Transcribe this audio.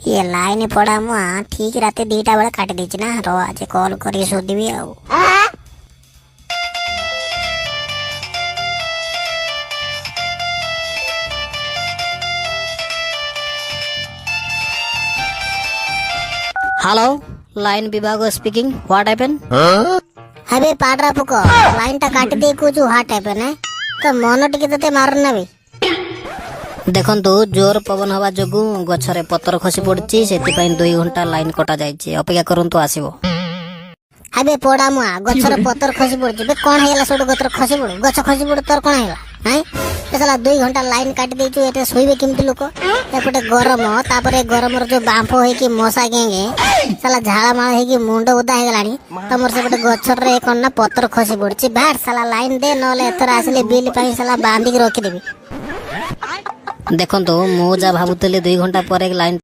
ये लाइन पड़ा मुआ ठीक रात 2टा बेले काटी देछि ना रो आज कॉल करी सोधिबी आ हेलो लाइन विभाग स्पीकिंग व्हाट हैपेन अबे पाडरा पुको लाइन टा काटी दे कुछ हाट है पे तो मन टिके तते मारना बे देखंतु जोर पवन हवा जोगु गछरे पत्तर खसी पड़छि सेति 2 घंटा लाइन कटा जाइछि अपेक्षा करंतु आसीबो। अबे पोड़ा मुआ गछर पत्तर खसी पड़छि बे कोन हेला सोड गछर खसी पड़ गछ खसी पड़ तोर कोन हेला हैं ए साला 2 घंटा लाइन काटी देछु एते सोइबे किमति लोक एपटे गरम तापरे गरम रो जो बांफो हे कि मशा गेंगे साला झाळा माळ हे कि मुंड उदा हे गलानी तमर सेपटे गछर रे कोन ना पत्तर खसी पड़छि भार साला लाइन दे नले एथर आसले बिल पई साला बांधी के रखि देबी। देखंतु मु जा भाबुतले 2 घंटा परे लाइन